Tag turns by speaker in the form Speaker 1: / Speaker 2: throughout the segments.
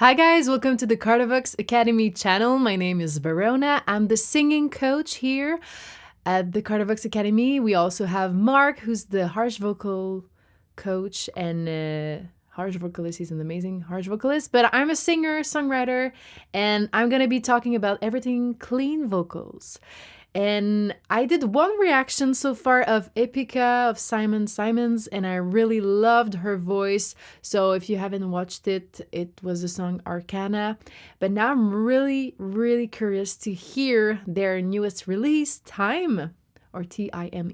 Speaker 1: Hi guys, welcome to the Kardavox Academy channel. My name is Veronna. I'm the singing coach here at the Kardavox Academy. We also have Mark, who's the harsh vocal coach and harsh vocalist. He's an amazing harsh vocalist, but I'm a singer, songwriter, and I'm gonna be talking about everything clean vocals. And I did one reaction so far of Epica of Simone Simons, and I really loved her voice. So if you haven't watched it, it was the song Arcana. But now I'm really curious to hear their newest release, Time, or Time.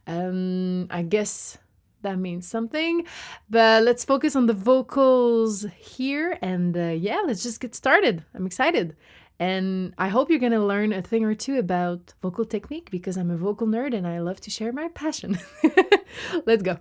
Speaker 1: I guess that means something, but let's focus on the vocals here. And yeah, let's just get started. I'm excited. And I hope you're going to learn a thing or two about vocal technique because I'm a vocal nerd and I love to share my passion. Let's go.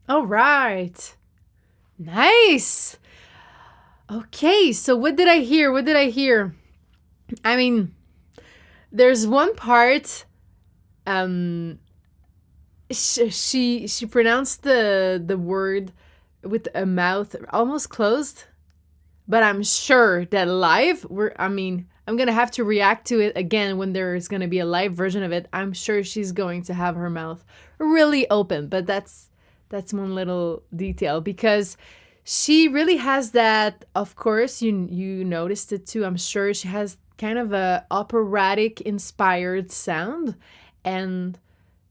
Speaker 1: All right. Nice. Okay, so what did I hear? What did I hear? I mean, there's one part she pronounced the word with a mouth almost closed, but I'm sure that live I'm going to have to react to it again when there's going to be a live version of it. I'm sure she's going to have her mouth really open, but that's one little detail because she really has that. Of course, you noticed it too. I'm sure she has kind of a operatic inspired sound, and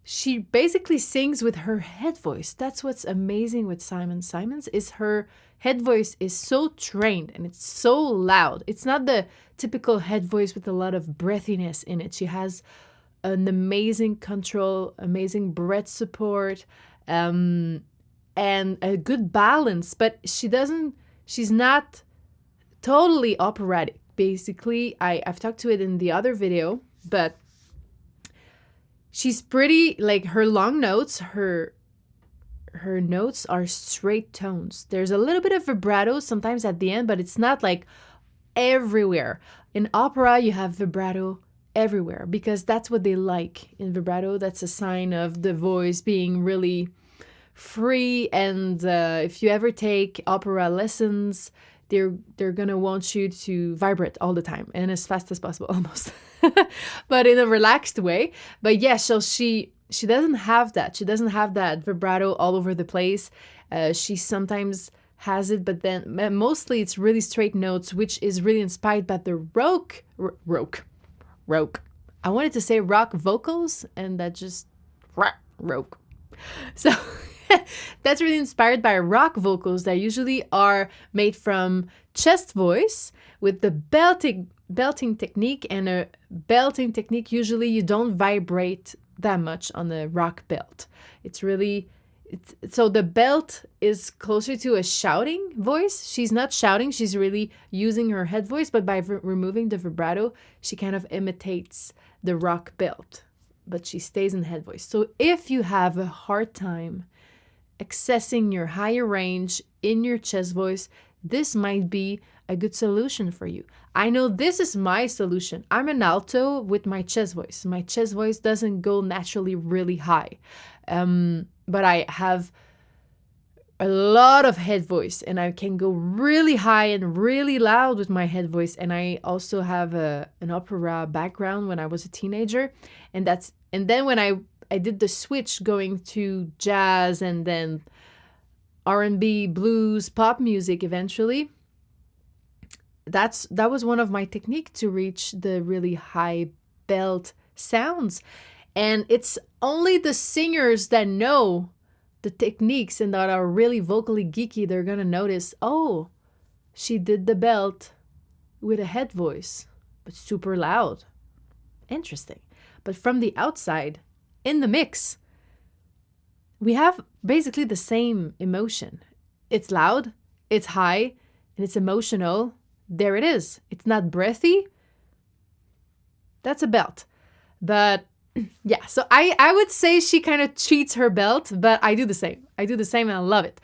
Speaker 1: she basically sings with her head voice. That's what's amazing with Simone Simons is her head voice is so trained and it's so loud. It's not the typical head voice with a lot of breathiness in it. She has an amazing control, amazing breath support, and a good balance, but she's not totally operatic. Basically, I've talked to it in the other video, but she's pretty, like, her long notes, her notes are straight tones. There's a little bit of vibrato sometimes at the end, but it's not like everywhere. In opera, you have vibrato everywhere because that's what they like. In vibrato, that's a sign of the voice being really free. And if you ever take opera lessons, they're gonna want you to vibrate all the time and as fast as possible, almost, but in a relaxed way. But yeah, so she doesn't have that. She doesn't have that vibrato all over the place. She sometimes has it, but then mostly it's really straight notes, which is really inspired by the rock. I wanted to say rock vocals, and that just rock. So that's really inspired by rock vocals that usually are made from chest voice with the belting technique. And a belting technique, usually you don't vibrate that much on the rock belt. So the belt is closer to a shouting voice. She's not shouting, she's really using her head voice, but by removing the vibrato, she kind of imitates the rock belt. but she stays in head voice. So if you have a hard time accessing your higher range in your chest voice, this might be a good solution for you. I know this is my solution. I'm an alto with my chest voice. My chest voice doesn't go naturally really high, but I have a lot of head voice, and I can go really high and really loud with my head voice. And I also have an opera background when I was a teenager, and then when I did the switch going to jazz and then R&B, blues, pop music eventually, that was one of my technique to reach the really high belt sounds. And it's only the singers that know the techniques and that are really vocally geeky, they're gonna notice, oh, she did the belt with a head voice, but super loud. Interesting. But from the outside, in the mix, we have basically the same emotion. It's loud, it's high, and it's emotional. There it is. It's not breathy. That's a belt. But yeah, so I would say she kind of cheats her belt, but I do the same. I do the same and I love it.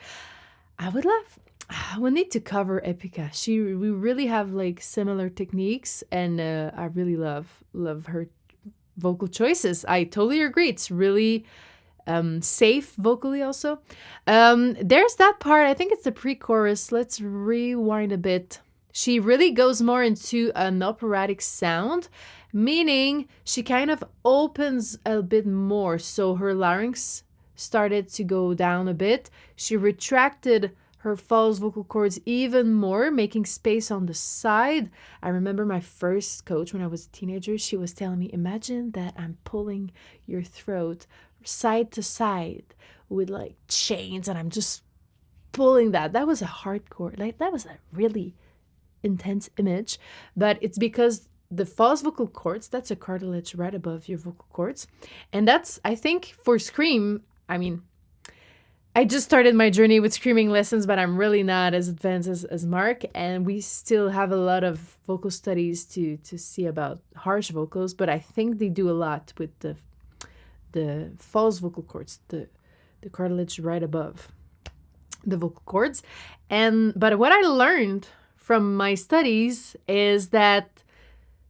Speaker 1: We need to cover Epica. We really have like similar techniques, and I really love her vocal choices. I totally agree. It's really safe vocally also. There's that part, I think it's the pre-chorus. Let's rewind a bit. She really goes more into an operatic sound, meaning she kind of opens a bit more. So her larynx started to go down a bit. She retracted her false vocal cords even more, making space on the side. I remember my first coach when I was a teenager, she was telling me, imagine that I'm pulling your throat side to side with like chains, and I'm just pulling that. That was a hardcore, like that was a really intense image, but it's because the false vocal cords, that's a cartilage right above your vocal cords. And that's, I think, for scream, I mean, I just started my journey with screaming lessons, but I'm really not as advanced as Mark, and we still have a lot of vocal studies to see about harsh vocals, but I think they do a lot with the false vocal cords, the cartilage right above the vocal cords. But what I learned from my studies is that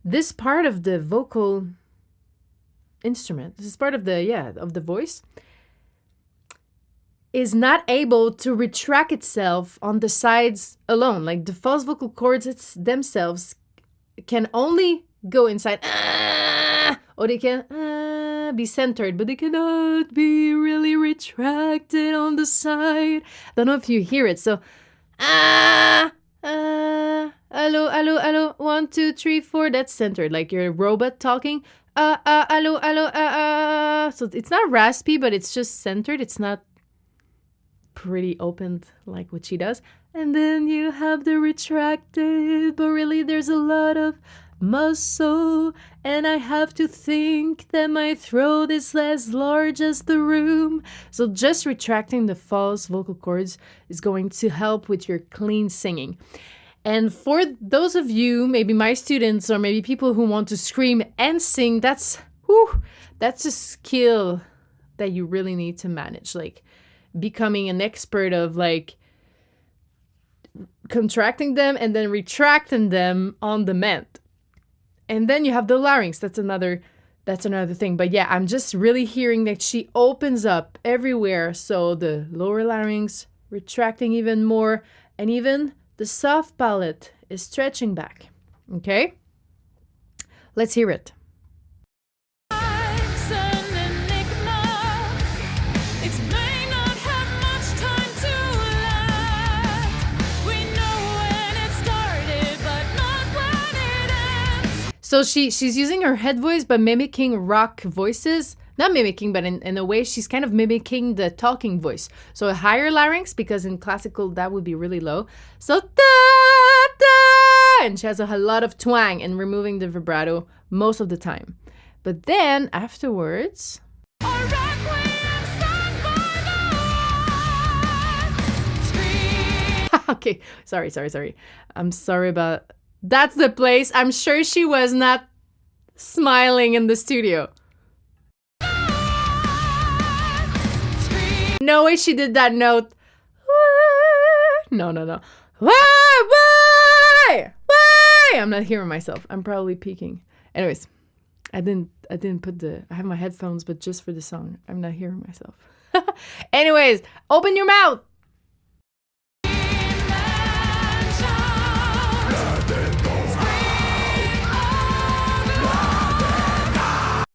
Speaker 1: this part of the vocal instrument, this is part of the voice, is not able to retract itself on the sides alone. Like the false vocal cords themselves can only go inside, or they can be centered, but they cannot be really retracted on the side. I don't know if you hear it. So, hello, hello, hello, 1, 2, 3, 4. That's centered, like you're a robot talking. Hello, hello, So it's not raspy, but it's just centered. It's not pretty opened like what she does. And then you have the retracted, but really there's a lot of muscle, and I have to think that my throat is as large as the room. So just retracting the false vocal cords is going to help with your clean singing. And for those of you, maybe my students or maybe people who want to scream and sing, that's a skill that you really need to manage, like becoming an expert of like contracting them and then retracting them on demand. And then you have the larynx. That's another thing. But yeah, I'm just really hearing that she opens up everywhere. So the lower larynx retracting even more, and even the soft palate is stretching back. Okay? Let's hear it. So she's using her head voice, but mimicking rock voices. Not mimicking, but in a way, she's kind of mimicking the talking voice. So a higher larynx, because in classical, that would be really low. So da, da, and she has a lot of twang and removing the vibrato most of the time. But then afterwards... Okay, sorry. I'm sorry about... That's the place. I'm sure she was not smiling in the studio. No way she did that note. No. Why? I'm not hearing myself. I'm probably peaking. Anyways, I didn't put I have my headphones, but just for the song. I'm not hearing myself. Anyways, open your mouth.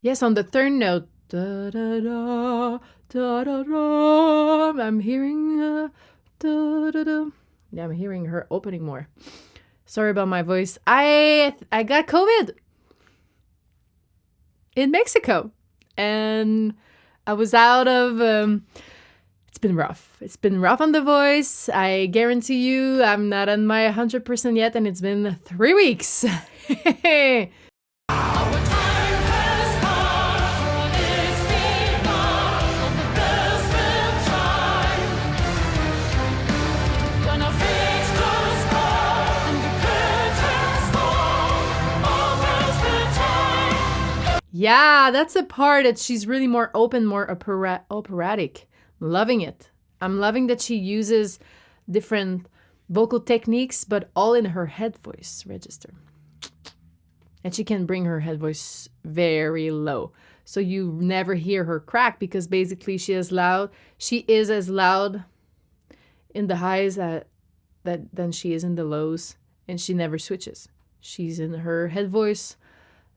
Speaker 1: Yes, on the third note. Da, da, da, da, da, da. I'm hearing da, da, da. Yeah, I'm hearing her opening more. Sorry about my voice. I got COVID in Mexico, and I was out of. It's been rough. It's been rough on the voice. I guarantee you, I'm not on my 100% yet, and it's been 3 weeks. Yeah, that's the part that she's really more open, more operatic. I'm loving it. I'm loving that she uses different vocal techniques, but all in her head voice register. And she can bring her head voice very low. So you never hear her crack because basically she is as loud in the highs than she is in the lows. And she never switches. She's in her head voice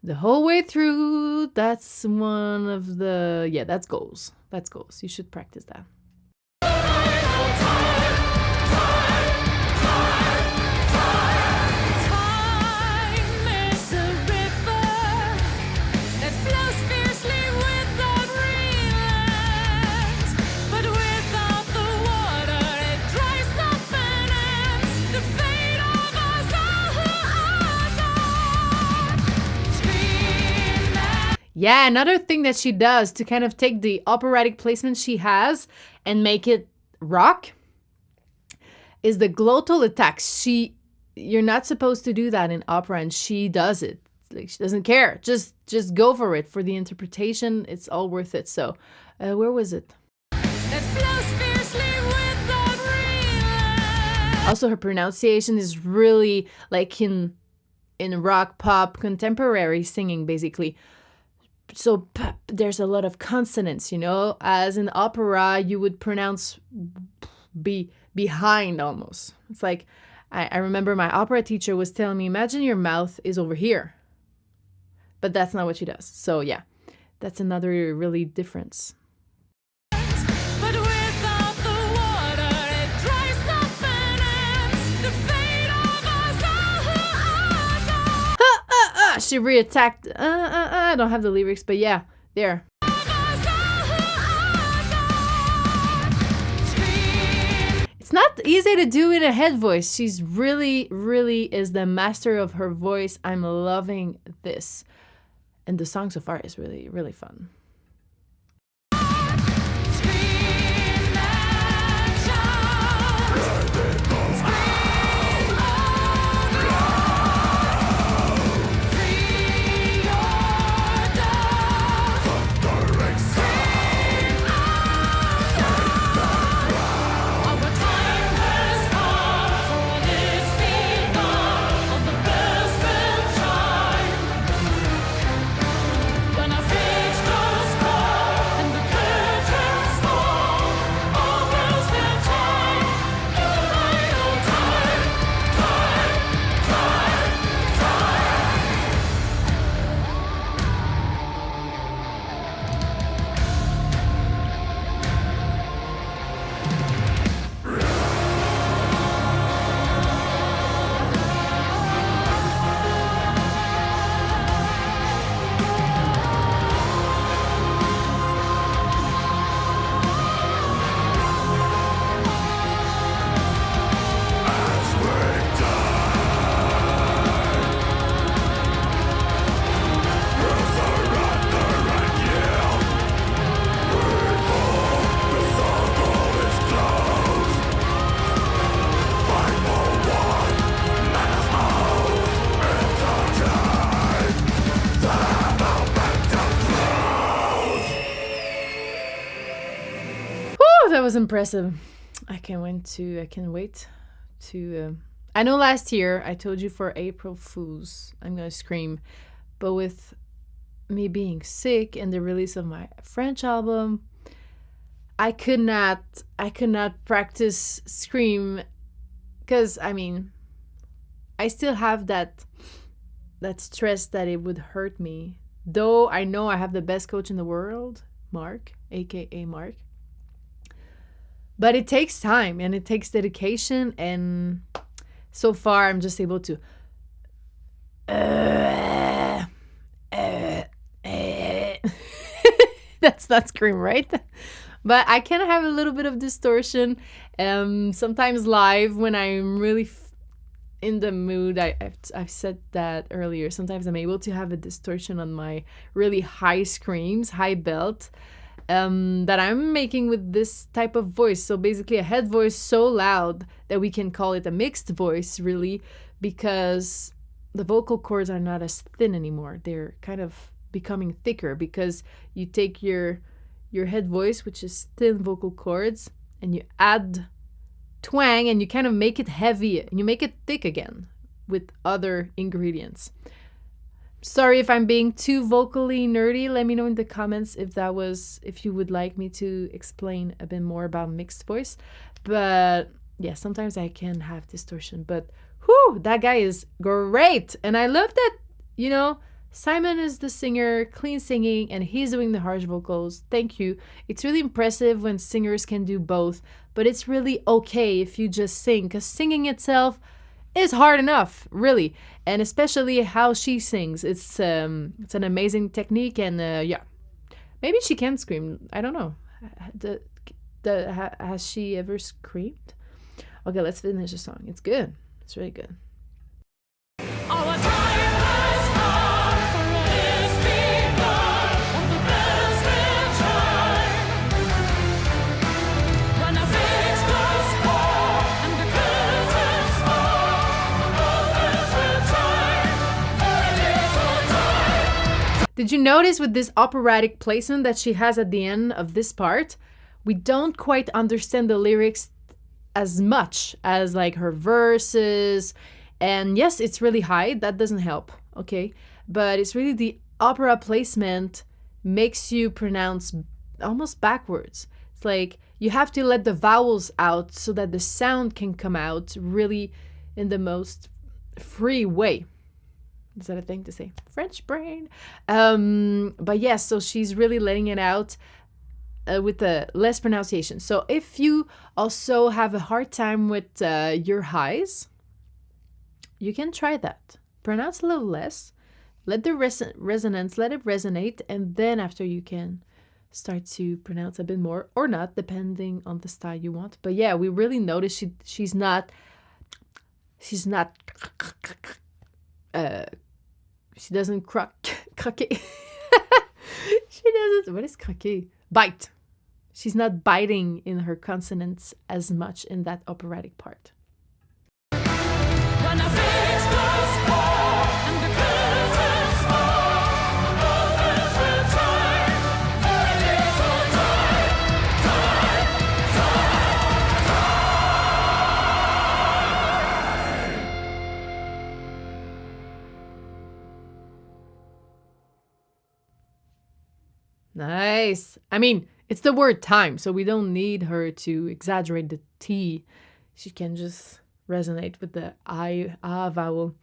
Speaker 1: the whole way through. That's one of the, that's goals. That's goals. You should practice that. Yeah, another thing that she does to kind of take the operatic placement she has and make it rock is the glottal attacks. You're not supposed to do that in opera, and she does it. Like, she doesn't care. Just go for it. For the interpretation, it's all worth it. So, where was it? Also, her pronunciation is really like in rock, pop, contemporary singing, basically. So there's a lot of consonants, as in opera, you would pronounce behind almost. It's like, I remember my opera teacher was telling me, imagine your mouth is over here. But that's not what she does. So yeah, that's another really difference. She reattacked. I don't have the lyrics, but yeah, there. It's not easy to do in a head voice. She's really is the master of her voice. I'm loving this. And the song so far is really fun. that was impressive. I can't wait to. I know last year I told you for April Fools I'm gonna scream, but with me being sick and the release of my French album, I could not practice scream because I mean I still have that stress that it would hurt me. Though I know I have the best coach in the world, Mark, aka Mark. But it takes time and it takes dedication, and so far I'm just able to that's not scream, right? But I can have a little bit of distortion. Sometimes live when I'm really in the mood. I've said that earlier. Sometimes I'm able to have a distortion on my really high screams, high belt, that I'm making with this type of voice. So basically, a head voice so loud that we can call it a mixed voice, really, because the vocal cords are not as thin anymore. They're kind of becoming thicker because you take your head voice, which is thin vocal cords, and you add twang and you kind of make it heavy and you make it thick again with other ingredients. Sorry if I'm being too vocally nerdy. Let me know in the comments if you would like me to explain a bit more about mixed voice. But yeah, sometimes I can have distortion, but whew, that guy is great. And I love that, Simon is the singer, clean singing, and he's doing the harsh vocals. Thank you. It's really impressive when singers can do both, but it's really okay if you just sing, because singing itself is hard enough, really. And especially how she sings. It's an amazing technique, and yeah, maybe she can scream. I don't know. Has she ever screamed? Okay, let's finish the song. It's good. It's really good. Did you notice with this operatic placement that she has at the end of this part, we don't quite understand the lyrics as much as like her verses. And yes, it's really high. That doesn't help, okay? But it's really the opera placement makes you pronounce almost backwards. It's like you have to let the vowels out so that the sound can come out really in the most free way. Is that a thing to say? French brain. But yes, so she's really letting it out with the less pronunciation. So if you also have a hard time with your highs, you can try that. Pronounce a little less. Let the resonance, let it resonate. And then after you can start to pronounce a bit more or not, depending on the style you want. But yeah, we really notice she's not she doesn't craquer. She doesn't, what is craquer? Bite. She's not biting in her consonants as much in that operatic part. Nice. I mean, it's the word time, so we don't need her to exaggerate the T. She can just resonate with the vowel.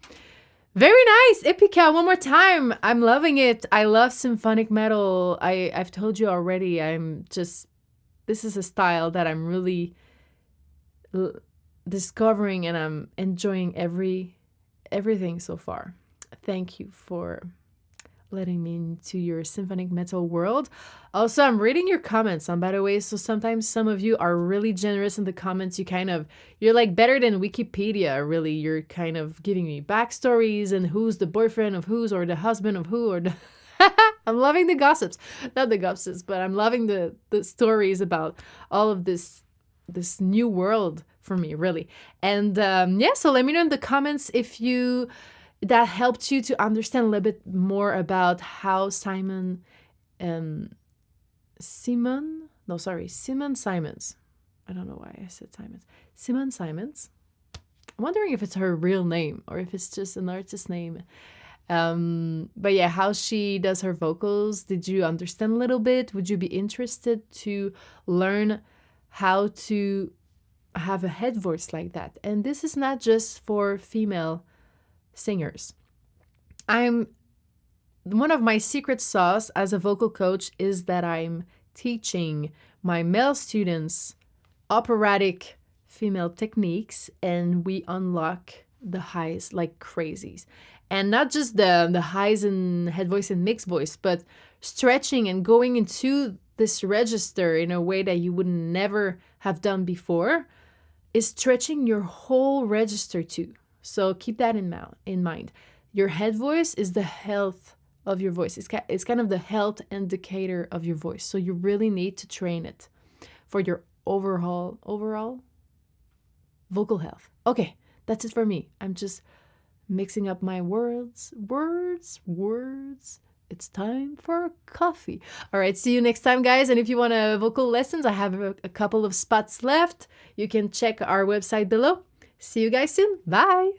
Speaker 1: Very nice. Epica, one more time. I'm loving it. I love symphonic metal. I've told you already, this is a style that I'm really discovering, and I'm enjoying everything so far. Thank you for letting me into your symphonic metal world. Also, I'm reading your comments on, by the way, so sometimes some of you are really generous in the comments. You're like better than Wikipedia, really. You're kind of giving me backstories and who's the boyfriend of who's or the husband of who or the I'm loving the gossips. Not the gossips, but I'm loving the stories about all of this new world for me, really. And yeah, so let me know in the comments if that helped you to understand a little bit more about how Simone No, sorry, Simone Simons. I don't know why I said Simons. Simone Simons. I'm wondering if it's her real name or if it's just an artist name. But yeah, how she does her vocals, did you understand a little bit? Would you be interested to learn how to have a head voice like that? And this is not just for female singers. One of my secret sauce as a vocal coach is that I'm teaching my male students operatic female techniques, and we unlock the highs like crazies. And not just the highs in head voice and mixed voice, but stretching and going into this register in a way that you would never have done before is stretching your whole register too. So keep that in mind. Your head voice is the health of your voice. It's kind of the health indicator of your voice. So you really need to train it for your overall vocal health. Okay, that's it for me. I'm just mixing up my words. It's time for coffee. All right, see you next time, guys. And if you want vocal lessons, I have a couple of spots left. You can check our website below. See you guys soon. Bye.